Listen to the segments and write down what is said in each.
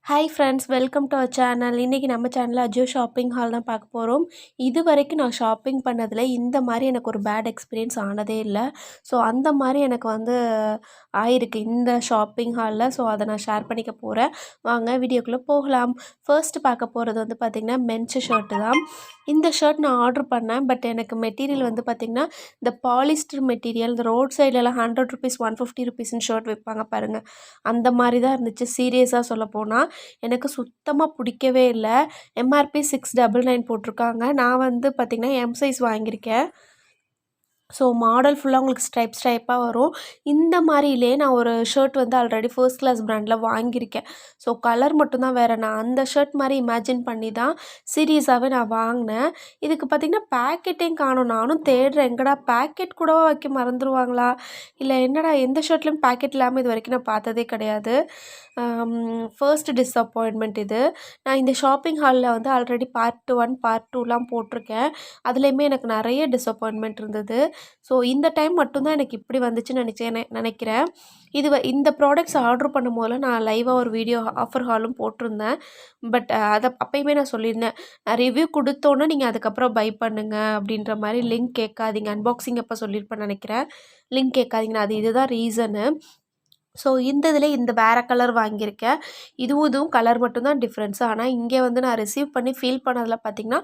Hi friends, welcome to our channel. இன்றைக்கி நம்ம சேனலில் அஜியோ ஷாப்பிங் ஹால் தான் பார்க்க போகிறோம். இது வரைக்கும் நான் ஷாப்பிங் பண்ணதில் இந்த மாதிரி எனக்கு ஒரு பேட் எக்ஸ்பீரியன்ஸ் ஆனதே இல்லை. ஸோ அந்த மாதிரி எனக்கு ஆயிருக்கு இந்த ஷாப்பிங் ஹாலில். ஸோ அதை நான் ஷேர் பண்ணிக்க போகிறேன். வாங்க வீடியோக்குள்ளே போகலாம். ஃபர்ஸ்ட் பார்க்க போகிறது பார்த்திங்கன்னா மென்ஸ் ஷர்ட்டு தான். இந்த ஷர்ட் நான் ஆர்டர் பண்ணேன். பட் எனக்கு மெட்டீரியல் பார்த்திங்கன்னா இந்த பாலிஸ்டர் மெட்டீரியல், இந்த ரோட் சைட்லலாம் 100 ருபீஸ் 150 ருபீஸ்ன்னு ஷர்ட் விற்பாங்க பாருங்கள், அந்த மாதிரி தான் இருந்துச்சு. சீரியஸாக சொல்ல போனால் எனக்கு சுத்தமாக பிடிக்கவே இல்லை. எம்ஆர்பி 699 போட்டிருக்காங்க. நான் பார்த்திங்கன்னா எம் சைஸ் வாங்கியிருக்கேன். ஸோ மாடல் ஃபுல்லாக உங்களுக்கு ஸ்ட்ரைப்பாக வரும். இந்த மாதிரிலே நான் ஒரு ஷர்ட் ஆல்ரெடி ஃபர்ஸ்ட் கிளாஸ் பிராண்டில் வாங்கியிருக்கேன். ஸோ கலர் மட்டும்தான் வேறு. நான் அந்த ஷர்ட் மாதிரி இமேஜின் பண்ணி தான் சீரியஸாகவே நான் வாங்கினேன். இதுக்கு பார்த்திங்கன்னா பேக்கெட்டையும் காணும். நானும் தேடுறேன், எங்கடா பேக்கெட் கூடவா வைக்க மறந்துடுவாங்களா, இல்லை என்னடா எந்த ஷர்ட்லேயும் பேக்கெட் இல்லாமல் இது வரைக்கும் நான் பார்த்ததே கிடையாது. ஃபர்ஸ்ட் டிஸப்பாயின்மெண்ட் இது. நான் இந்த ஷாப்பிங் ஹாலில் ஆல்ரெடி பார்ட் 1 பார்ட் 2லாம் போட்டிருக்கேன். அதுலேயுமே எனக்கு நிறைய டிஸப்பாயின்மெண்ட் இருந்தது. ஸோ இந்த டைம் மட்டும்தான் எனக்கு இப்படி வந்துச்சுன்னு நினைக்கிறேன். இந்த ப்ராடக்ட்ஸ் ஆர்டர் பண்ணும்போதில் நான் லைவாக ஒரு வீடியோ ஆஃபர் ஹாலும் போட்டிருந்தேன். பட் அதை அப்போயுமே நான் சொல்லியிருந்தேன், ரிவ்யூ கொடுத்தோன்னே நீங்கள் அதுக்கப்புறம் பை பண்ணுங்கள் அப்படின்ற மாதிரி. லிங்க் கேட்காதீங்க, அன்பாக்சிங் அப்போ சொல்லியிருப்பேன்னு நினைக்கிறேன். லிங்க் கேட்காதீங்கன்னு. இதுதான் ரீசனு. ஸோ இதில் இந்த வேறு கலர் வாங்கியிருக்கேன். இதுவும் கலர் மட்டும்தான் டிஃப்ரென்ஸு. ஆனால் இங்கே நான் ரிசீவ் பண்ணி ஃபீல் பண்ணதில் பார்த்திங்கன்னா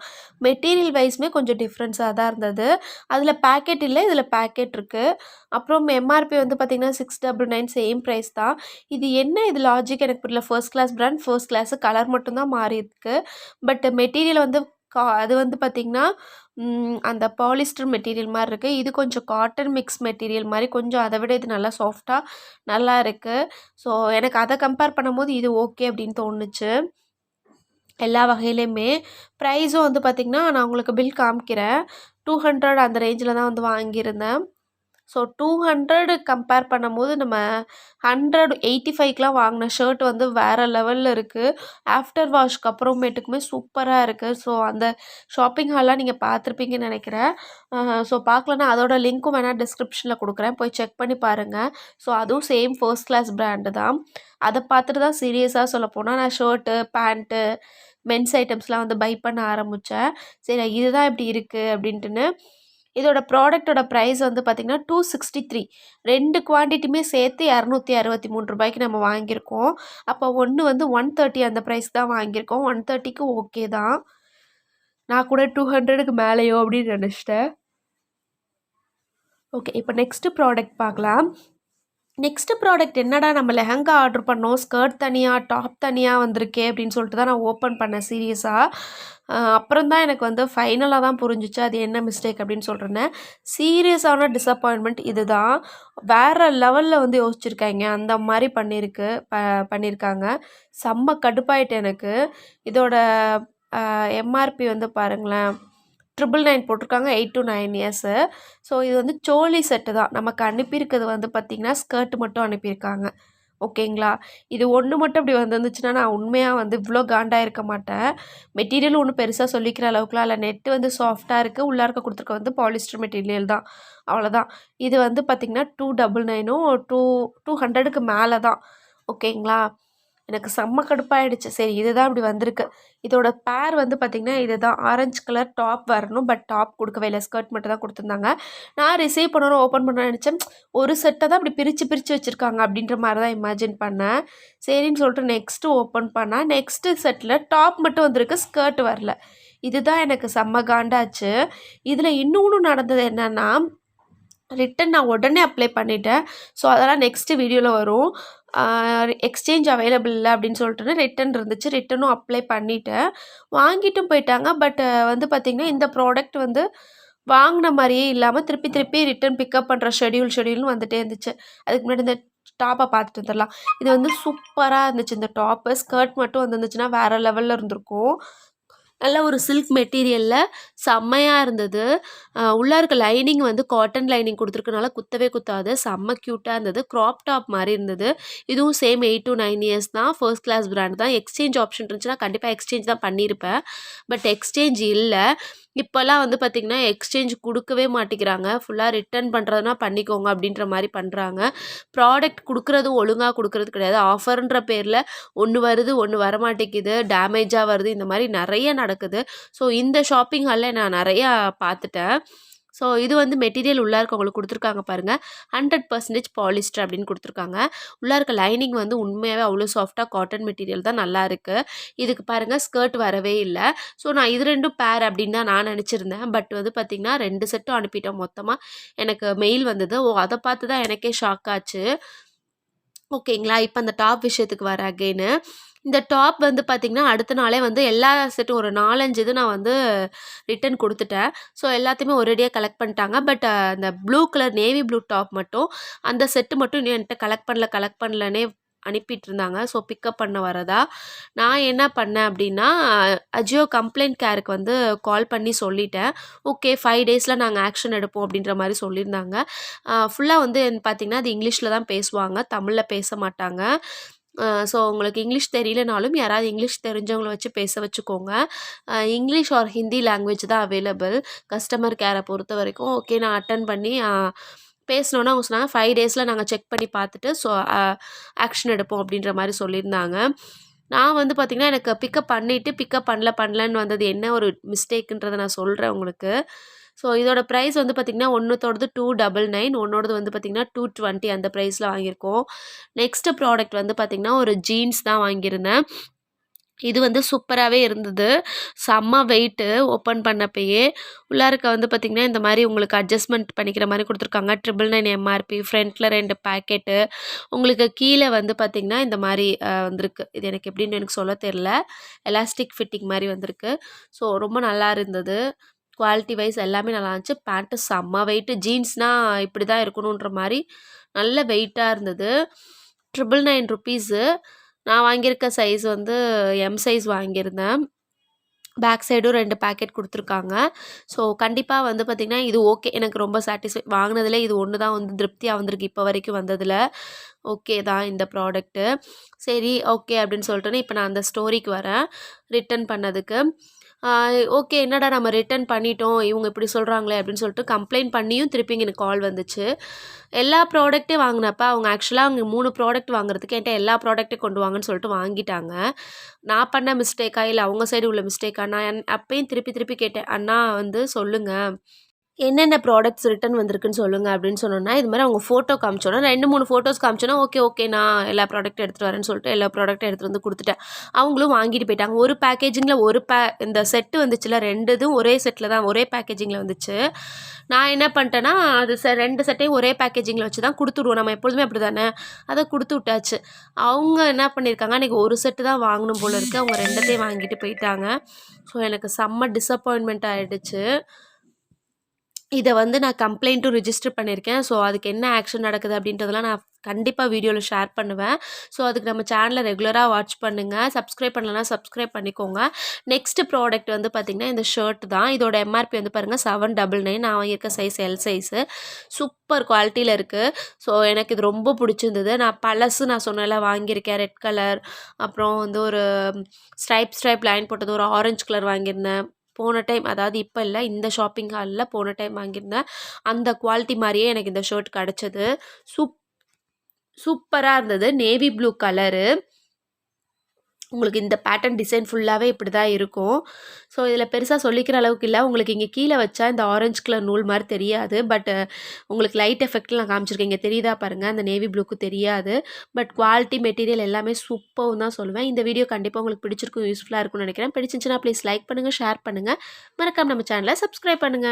மெட்டீரியல் வைஸுமே கொஞ்சம் டிஃப்ரென்ஸாக தான் இருந்தது. அதில் பேக்கெட் இல்லை, இதில் பேக்கெட் இருக்குது. அப்புறம் எம்ஆர்பி பார்த்திங்கன்னா 699 சேம் ப்ரைஸ் தான். இது என்ன இது லாஜிக் எனக்கு புரியல. First class brand, first class, colour மட்டும்தான் மாறி இருக்குது. பட் மெட்டீரியல் அது பார்த்திங்கன்னா அந்த பாலிஸ்டர் மெட்டீரியல் மாதிரி இருக்குது. இது கொஞ்சம் காட்டன் மிக்ஸ் மெட்டீரியல் மாதிரி, கொஞ்சம் அதை விட இது நல்லா சாஃப்டாக நல்லா இருக்குது. ஸோ எனக்கு அதை கம்பேர் பண்ணும்போது இது ஓகே அப்படின்னு தோணுச்சு எல்லா வகையிலையுமே. ப்ரைஸும் பார்த்திங்கன்னா நான் உங்களுக்கு பில் காமிக்கிறேன். 200 அந்த ரேஞ்சில் தான் வாங்கியிருந்தேன். ஸோ 200 கம்பேர் பண்ணும்போது நம்ம 185க்கெலாம் வாங்கின ஷர்ட் வேறு லெவலில் இருக்குது. ஆஃப்டர் வாஷ்க்கு அப்புறமேட்டுக்குமே சூப்பராக இருக்குது. ஸோ அந்த ஷாப்பிங் ஹால்லாம் நீங்கள் பார்த்துருப்பீங்கன்னு நினைக்கிறேன். ஸோ பார்க்கலன்னா அதோட லிங்க்கும் வேணால் டிஸ்கிரிப்ஷனில் கொடுக்குறேன், போய் செக் பண்ணி பாருங்கள். ஸோ அதுவும் சேம் ஃபர்ஸ்ட் கிளாஸ் பிராண்டு தான். அதை பார்த்துட்டு தான் சீரியஸாக சொல்லப்போனால் நான் ஷர்ட்டு, பேண்ட்டு, மென்ஸ் ஐட்டம்ஸ்லாம் பை பண்ண ஆரம்பித்தேன். சரி இதுதான் இப்படி இருக்குது அப்படின்ட்டுன்னு. இதோட ப்ராடக்டோட ப்ரைஸ் பார்த்திங்கன்னா 263. 2 குவான்டிட்டியுமே சேர்த்து 263 ரூபாய்க்கு நம்ம வாங்கியிருக்கோம். அப்போ ஒன்று 130 அந்த ப்ரைஸ் தான் வாங்கியிருக்கோம். 130க்கு ஓகே தான். நான் கூட 200க்கு மேலேயோ அப்படின்னு நினச்சிட்டேன். ஓகே, இப்போ நெக்ஸ்ட்டு ப்ராடக்ட் பார்க்கலாம். நெக்ஸ்ட்டு ப்ராடக்ட் என்னடா, நம்ம லெஹங்கா ஆர்டர் பண்ணோம், ஸ்கர்ட் தனியாக டாப் தனியாக வந்திருக்கே அப்படின்னு சொல்லிட்டு தான் நான் ஓப்பன் பண்ணேன் சீரியஸாக. அப்புறம் தான் எனக்கு ஃபைனலாக தான் புரிஞ்சிச்சு அது என்ன மிஸ்டேக் அப்படின்னு சொல்கிறேன். சீரியஸான டிஸப்பாயின்மெண்ட் இது தான். வேறு லெவலில் யோசிச்சுருக்காங்க, அந்த மாதிரி பண்ணியிருக்காங்க. செம்ம கடுப்பாயிட்டு எனக்கு. இதோட எம்ஆர்பி பாருங்களேன், 999 போட்டிருக்காங்க. 8 to 9 இயர்ஸு. ஸோ இது சோலி செட்டு தான். நமக்கு அனுப்பியிருக்கிறது பார்த்திங்கன்னா ஸ்கர்ட் மட்டும் அனுப்பியிருக்காங்க. ஓகேங்களா. இது ஒன்று மட்டும் இப்படி வந்துருந்துச்சுன்னா நான் உண்மையாக இவ்வளோ காண்டாக இருக்க மாட்டேன். மெட்டீரியல் ஒன்றும் பெருசாக சொல்லிக்கிற அளவுக்குலாம் இல்லை. நெட்டு சாஃப்டாக இருக்குது. உள்ளார்க்க கொடுத்துருக்க பாலிஸ்டர் மெட்டீரியல் தான், அவ்வளோதான். இது பார்த்திங்கன்னா 299ம் 200க்கு மேலே தான். ஓகேங்களா. எனக்கு செம்ம கடுப்பாயிடுச்சு. சரி இதுதான் இப்படி வந்திருக்கு. இதோட பேர் பார்த்திங்கன்னா இது தான். ஆரஞ்சு கலர் டாப் வரணும், பட் டாப் கொடுக்கவே இல்லை, ஸ்கர்ட் மட்டும் தான் கொடுத்துருந்தாங்க. நான் ரிசீவ் பண்ணணும், ஓப்பன் பண்ண நினச்சேன். ஒரு செட்டை தான் இப்படி பிரித்து வச்சுருக்காங்க அப்படின்ற மாதிரி தான் இமேஜின் பண்ணேன். சரின்னு சொல்லிட்டு நெக்ஸ்ட்டு ஓப்பன் பண்ணால் நெக்ஸ்ட்டு செட்டில் டாப் மட்டும் வந்திருக்கு, ஸ்கர்ட் வரல. இதுதான் எனக்கு செம்ம காண்டாச்சு. இதில் இன்னொன்று நடந்தது என்னென்னா, ரிட்டன் நான் உடனே அப்ளை பண்ணிட்டேன். ஸோ அதெல்லாம் நெக்ஸ்ட்டு வீடியோவில் வரும். எக்ஸ்சேஞ்ச் அவைலபிள் இல்லை அப்படின்னு சொல்லிட்டு ரிட்டன் இருந்துச்சு. ரிட்டனும் அப்ளை பண்ணிவிட்டேன். வாங்கிட்டும் போயிட்டாங்க. பட் பார்த்திங்கன்னா இந்த ப்ராடக்ட் வாங்கின மாதிரியே இல்லாமல் திருப்பி ரிட்டன் பிக்கப் பண்ணுற ஷெடியூல்னு வந்துகிட்டே இருந்துச்சு. அதுக்கு முன்னாடி இந்த டாப்பை பார்த்துட்டு வந்துடலாம். இது சூப்பராக இருந்துச்சு இந்த டாப்பு. ஸ்கர்ட் மட்டும் வந்துருந்துச்சுன்னா வேறு லெவலில் இருந்திருக்கும். நல்ல ஒரு சில்க் மெட்டீரியலில் செம்மையாக இருந்தது. உள்ளே இருக்க லைனிங் வந்து காட்டன் லைனிங் கொடுத்துருக்கனால குத்தவே குத்தாது, செம்ம க்யூட்டாக இருந்தது. க்ராப் டாப் மாதிரி இருந்தது. இதுவும் சேம் 8 to 9 இயர்ஸ் தான். ஃபர்ஸ்ட் கிளாஸ் பிராண்ட் தான். எக்ஸ்சேஞ்ச் ஆப்ஷன் இருந்துச்சுன்னா கண்டிப்பாக எக்ஸ்சேஞ்ச் தான் பண்ணியிருப்பேன். பட் எக்ஸ்சேஞ்ச் இல்லை. இப்போல்லாம் வந்து பார்த்திங்கன்னா எக்ஸ்சேஞ்ச் கொடுக்கவே மாட்டேங்கிறாங்க. ஃபுல்லாக ரிட்டர்ன் பண்ணுறதுனா பண்ணிக்கோங்க அப்படின்ற மாதிரி பண்ணுறாங்க. ப்ராடக்ட் கொடுக்குறதும் ஒழுங்காக கொடுக்குறது கிடையாது. ஆஃபர்ன்ற பேரில் ஒன்று வருது, ஒன்று வரமாட்டேங்குது, டேமேஜாக வருது, இந்த மாதிரி நிறைய நடக்குது. ஸோ இந்த ஷாப்பிங் ஹாலில் நான் நிறையா பார்த்துட்டேன். ஸோ இது வந்து மெட்டீரியல் உள்ளே இருக்கவங்களுக்கு கொடுத்துருக்காங்க பாருங்கள். 100% பாலிஸ்டர் அப்படின்னு கொடுத்துருக்காங்க. உள்ளே இருக்க லைனிங் வந்து உண்மையாகவே அவ்வளோ சாஃப்டாக காட்டன் மெட்டீரியல் தான் நல்லா இருக்குது. இதுக்கு பாருங்கள் ஸ்கர்ட் வரவே இல்லை. ஸோ நான் இது 2ம் பேர் அப்படின்னு தான் நான் நினச்சிருந்தேன். பட் வந்து பார்த்திங்கன்னா 2 செட்டும் அனுப்பிட்டோம். மொத்தமாக எனக்கு மெயில் வந்தது. அதை பார்த்து தான் எனக்கே ஷாக் ஆச்சு. ஓகேங்களா, இப்போ அந்த டாப் விஷயத்துக்கு வர அகெயினு. இந்த டாப் வந்து பார்த்திங்கன்னா அடுத்த நாளே வந்து எல்லா செட்டும் ஒரு 4-5 இது நான் வந்து ரிட்டன் கொடுத்துட்டேன். ஸோ எல்லாத்தையுமே ஒரேடியாக கலெக்ட் பண்ணிட்டாங்க. பட் அந்த blue colour navy blue top மட்டும், அந்த செட்டு மட்டும் இன்னும் என்கிட்ட கலெக்ட் பண்ணலன்னே அனுப்பிட்டு இருந்தாங்க. ஸோ பிக்கப் பண்ண வரதா. நான் என்ன பண்ணேன் அப்படின்னா, அஜியோ கம்ப்ளைண்ட் கேருக்கு வந்து கால் பண்ணி சொல்லிட்டேன். ஓகே 5 டேஸில் நாங்கள் ஆக்ஷன் எடுப்போம் அப்படின்ற மாதிரி சொல்லியிருந்தாங்க. ஃபுல்லாக வந்து பார்த்திங்கன்னா அது இங்கிலீஷில் தான் பேசுவாங்க, தமிழில் பேச மாட்டாங்க. ஸோ உங்களுக்கு இங்கிலீஷ் தெரியலனாலும் யாராவது இங்கிலீஷ் தெரிஞ்சவங்கள வச்சு பேச வச்சுக்கோங்க. இங்கிலீஷ் ஆர் ஹிந்தி லாங்குவேஜ் தான் அவைலபிள் கஸ்டமர் கேரை பொறுத்த வரைக்கும். ஓகே நான் அட்டன் பண்ணி பேசினோன்னா அவங்க சொன்னாங்க 5 டேஸில் நாங்கள் செக் பண்ணி பார்த்துட்டு ஸோ ஆக்ஷன் எடுப்போம் அப்படின்ற மாதிரி சொல்லியிருந்தாங்க. நான் வந்து பார்த்திங்கன்னா எனக்கு பிக்கப் பண்ணிவிட்டு பிக்கப் பண்ணலன்னு வந்தது என்ன ஒரு மிஸ்டேக்குன்றதை நான் சொல்கிறேன் உங்களுக்கு. ஸோ இதோட ப்ரைஸ் வந்து பார்த்திங்கன்னா ஒன்றுத்தோடது 299, ஒன்றோடது வந்து பார்த்திங்கன்னா 220 அந்த ப்ரைஸில் வாங்கியிருக்கோம். நெக்ஸ்ட்டு ப்ராடக்ட் வந்து பார்த்திங்கன்னா ஒரு ஜீன்ஸ் தான் வாங்கியிருந்தேன். இது வந்து சூப்பராகவே இருந்தது. செம்ம வெயிட்டு ஓப்பன் பண்ணப்பயே. உள்ளாருக்க வந்து பார்த்திங்கன்னா இந்த மாதிரி உங்களுக்கு அட்ஜஸ்ட்மெண்ட் பண்ணிக்கிற மாதிரி கொடுத்துருக்காங்க. 999 எம்ஆர்பி, ஃப்ரண்ட்டில் 2 பேக்கெட்டு. உங்களுக்கு கீழே வந்து பார்த்திங்கன்னா இந்த மாதிரி வந்திருக்கு. இது எனக்கு எப்படின்னு எனக்கு சொல்ல தெரில. எலாஸ்டிக் ஃபிட்டிங் மாதிரி வந்திருக்கு. ஸோ ரொம்ப நல்லா இருந்தது. குவாலிட்டி வைஸ் எல்லாமே நல்லா இருந்துச்சு. பேண்ட்டு செம்ம வெயிட்டு. ஜீன்ஸ்னால் இப்படி தான் இருக்கணுன்ற மாதிரி நல்ல வெயிட்டாக இருந்தது. 999 ருப்பீஸு. நான் வாங்கியிருக்க சைஸ் வந்து எம் சைஸ் வாங்கியிருந்தேன். பேக் சைடும் 2 பேக்கெட் கொடுத்துருக்காங்க. ஸோ கண்டிப்பாக வந்து பார்த்திங்கன்னா இது ஓகே, எனக்கு ரொம்ப சாட்டிஸ்ஃபை. வாங்கினதுல இது ஒன்று தான் வந்து திருப்தியாக வந்திருக்கு இப்போ வரைக்கும் வந்ததில். ஓகே தான் இந்த ப்ராடக்ட்டு. சரி ஓகே அப்படின்னு சொல்லிட்டோன்னே இப்போ நான் அந்த ஸ்டோரிக்கு வரேன். ரிட்டன் பண்ணதுக்கு. ஓகே என்னடா நம்ம ரிட்டன் பண்ணிட்டோம், இவங்க இப்படி சொல்கிறாங்களே அப்படின்னு சொல்லிட்டு கம்ப்ளைண்ட் பண்ணியும் திருப்பி எனக்கு கால் வந்துச்சு. எல்லா ப்ராடக்ட்டையும் வாங்கினப்ப அவங்க ஆக்சுவலாக அவங்க 3 ப்ராடக்ட் வாங்குறதுக்கு என்கிட்ட எல்லா ப்ராடக்ட்டையும் கொண்டு வாங்கன்னு சொல்லிட்டு வாங்கிட்டாங்க. நான் பண்ண மிஸ்டேக்கா இல்லை அவங்க சைடு உள்ள மிஸ்டேக்கா? நான் அப்பயும் திருப்பி கேட்டேன், அண்ணா வந்து சொல்லுங்கள் என்னென்ன ப்ராடக்ட்ஸ் ரிட்டன் வந்திருக்குன்னு சொல்லுங்கள் அப்படின்னு சொன்னோன்னா, இது மாதிரி அவங்க ஃபோட்டோ காமிச்சோன்னா 2, 3 ஃபோட்டோஸ் காமிச்சோன்னா ஓகே நான் எல்லா ப்ராடக்ட்டும் எடுத்துகிட்டு வரேன்னு சொல்லிட்டு எல்லா ப்ராடக்ட்டும் எடுத்துகிட்டு வந்து கொடுத்துட்டேன். அவங்களும் வாங்கிட்டு போயிட்டாங்க. ஒரு பேக்கேஜிங்கில் இந்த செட்டு வந்துச்சுல 2 இதுவும் ஒரே செட்டில் தான் ஒரே பேக்கேஜிங்கில் வந்துச்சு. நான் என்ன பண்ணிட்டேன்னா அது 2 செட்டையும் ஒரே பேக்கேஜிங்கில் வச்சு தான் கொடுத்துடுவோம், நம்ம எப்பொழுதுமே அப்படி தானே, அதை கொடுத்து விட்டாச்சு. அவங்க என்ன பண்ணியிருக்காங்க, அன்றைக்கி ஒரு செட்டு தான் வாங்கணும் போல இருக்குது, அவங்க 2த்தையும் வாங்கிட்டு போயிட்டாங்க. ஸோ எனக்கு செம்ம டிசப்பாயின்மெண்ட் ஆகிடுச்சு. இதை வந்து நான் கம்ப்ளைண்ட்டும் ரிஜிஸ்டர் பண்ணியிருக்கேன். ஸோ அதுக்கு என்ன ஆக்ஷன் நடக்குது அப்படின்றதெல்லாம் நான் கண்டிப்பாக வீடியோவில் ஷேர் பண்ணுவேன். ஸோ அதுக்கு நம்ம சேனலை ரெகுலராக வாட்ச் பண்ணுங்கள். சப்ஸ்கிரைப் பண்ணலன்னா சப்ஸ்கிரைப் பண்ணிக்கோங்க. நெக்ஸ்ட்டு ப்ராடக்ட் வந்து பார்த்திங்கன்னா இந்த ஷர்ட் தான். இதோட எம்ஆர்பி வந்து பாருங்கள் 799. நான் வாங்கியிருக்க சைஸ் எல் சைஸு. சூப்பர் குவாலிட்டியில் இருக்குது. ஸோ எனக்கு இது ரொம்ப பிடிச்சிருந்தது. நான் சொன்னேன்ல வாங்கியிருக்கேன் ரெட் கலர், அப்புறம் வந்து ஒரு ஸ்ட்ரைப் லைன் போட்டது ஒரு ஆரஞ்சு கலர் வாங்கியிருந்தேன். போன டைம், அதாவது இப்போ இல்லை, இந்த ஷாப்பிங் ஹாலில் போன டைம் வாங்கியிருந்தேன். அந்த குவாலிட்டி மாதிரியே எனக்கு இந்த ஷர்ட் கிடச்சது. சூப்பராக இருந்தது. Navy blue colour. உங்களுக்கு இந்த பேட்டர்ன் டிசைன் ஃபுல்லாகவே இப்படி தான் இருக்கும். ஸோ இதில் பெருசாக சொல்லிக்கிற அளவுக்கு இல்லை. உங்களுக்கு இங்கே கீழே வச்சா இந்த ஆரஞ்சு கலர் நூல் மாதிரி தெரியாது. பட் உங்களுக்கு லைட் எஃபெக்டில் நான் காமிச்சிருக்கேன். இங்கே தெரியுதா பாருங்கள், அந்த நேவி ப்ளூக்கு தெரியாது. பட் குவாலிட்டி மெட்டீரியல் எல்லாமே சூப்பர்னு தான் சொல்லுவேன். இந்த வீடியோ கண்டிப்பாக உங்களுக்கு பிடிச்சிருக்கும், யூஸ்ஃபுல்லாக இருக்கும்னு நினைக்கிறேன். பிடிச்சிருந்துச்சுன்னா ப்ளீஸ் லைக் பண்ணுங்கள், ஷேர் பண்ணுங்கள். மறக்காம நம்ம சேனலை சப்ஸ்கிரைப் பண்ணுங்கள்.